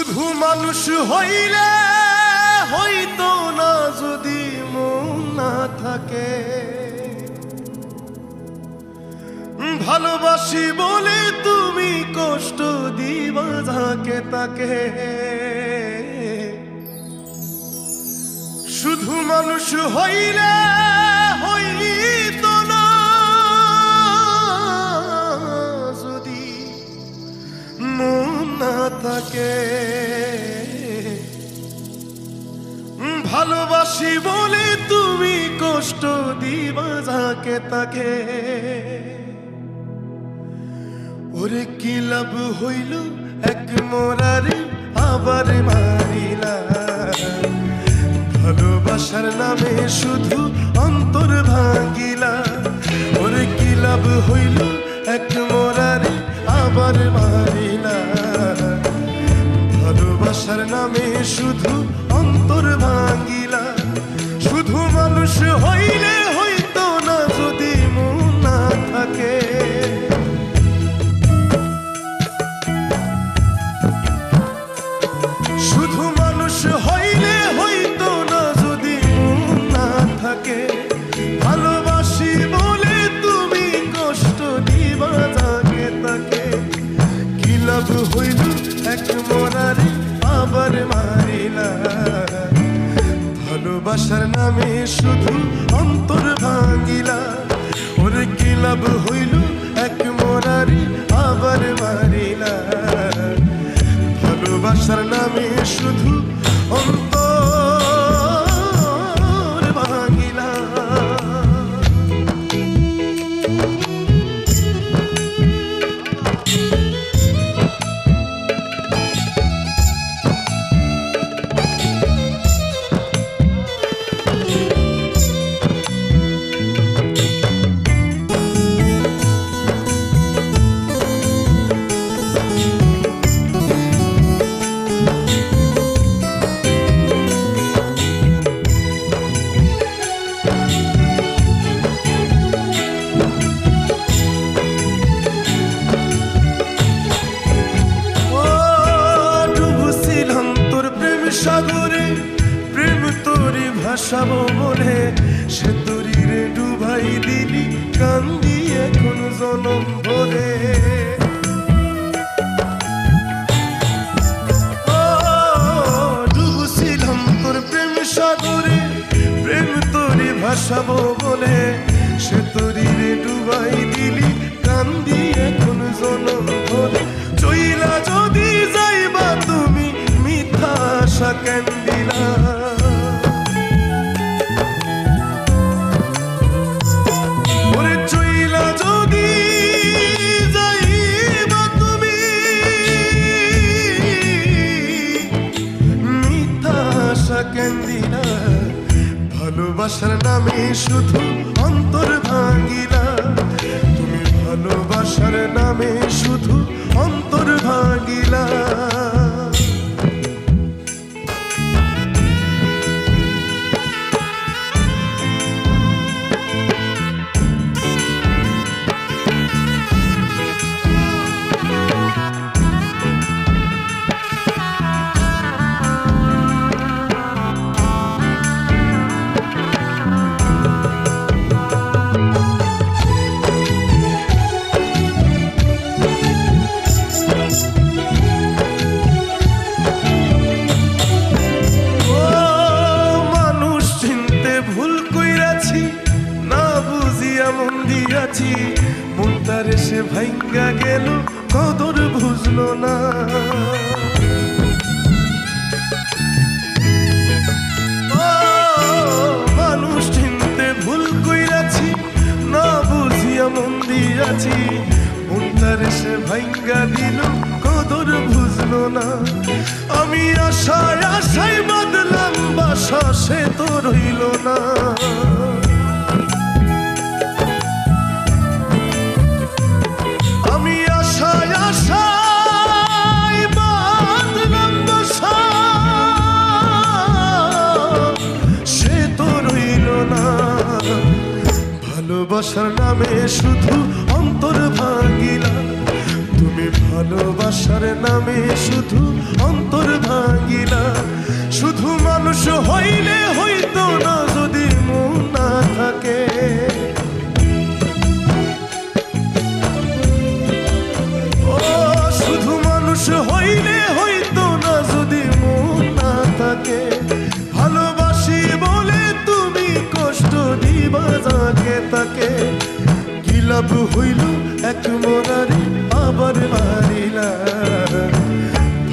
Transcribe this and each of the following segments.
শুধু মানুষ হইলে হইতো না যদি মন না থাকে, ভালোবাসি বলে তুমি কষ্ট দিবা যাকে তাকে। শুধু মানুষ হইলে হইতো না যদি মন না থাকে, ভালোবাসি বলে তুমি কষ্ট দিবা যাকে তাকে। ওরে কি লাভ হইল এক মোরারে আবার মারিলা, ভালোবাসার নামে শুধু অন্তর ভাঙিলা। ওরে কি লাভ হইল এক মোরারে আবার মারিলা, ভালোবাসার নামে শুধু অন্তর ভাঙিলা। শুধু মানুষ হইলে হইতো না যদি মন না থাকে, শুধু মানুষ হইলে হইতো না যদি মন না থাকে, ভালোবাসি বলে তুমি কষ্ট দিবা যাকে তাকে। কি লাভ হইল এক মরারে আবার মারিলা, ভালোবাসার নামে শুধু অন্তর ভাঙিলা। ওরে কি লাভ হইল এক মরারে আবার মারিলা, ভালোবাসার নামে শুধু অন্তর ভাঙিলা। সাগরে প্রেম তোরে ভাসাবো বলে, সে তরিরে ডুবাই দিলি কান্দি এখন জনম ভরে। ডুবছিলাম তোর প্রেম সাগরে প্রেম তোরে ভাসাবো বলে, সে তরিরে ডুবাই দিলি কান্দি এখন জনম ভরে। চইলা যদি যাইবা তুমি মিথ্যা আশা কেন দিলা, ওরে চইলা যদি যাইবা তুমি মিথ্যা আশা কেন দিলা, ভালোবাসার নামে শুধু অন্তর ভাঙিলা। তুমি ভালোবাসার নামে শুধু অন্তর ভাঙিলা। মনটারে সে ভাঙ্গা গেল কদর বুঝলো না, মানুষ চিনতে ভুল কইরাছি না বুঝিয়া মন দিয়াছি। মনটারে সে ভাঙ্গা দিল কদর বুঝলো না। আমি আশায় আশায় বাঁধলাম বাসা, সে তো রইল না। আমি আশায় আশায় বাঁধলাম বাসা, সে তো রইল না। ভালোবাসার নামে শুধু অন্তর ভাঙিলা, তুমি ভালোবাসার নামে শুধু অন্তর ভাঙিলা, শুধু মানুষ হইলে হইতো না যদি মন না থাকে। ও শুধু মানুষ হইলে হইতো না যদি মন না থাকে। ভালোবাসি বলে তুমি কষ্ট দিবা যাকে তাকে, কি লাভ হইল এক মরারি আবার মারিলা।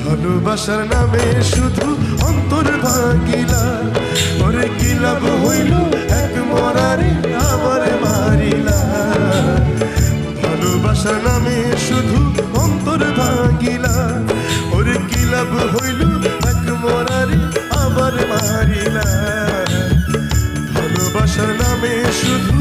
ভালোবাসার নামে শুধু অন্তর ভাঙিলা, ওরে কি লাভ হইল এক মরারি আবার মারিলা। ভালোবাসার নামে শুধু অন্তর ভাঙিলা, ওরে কি লাভ হইল এক মরারি আবার মারিলা। ভালোবাসার নামে শুধু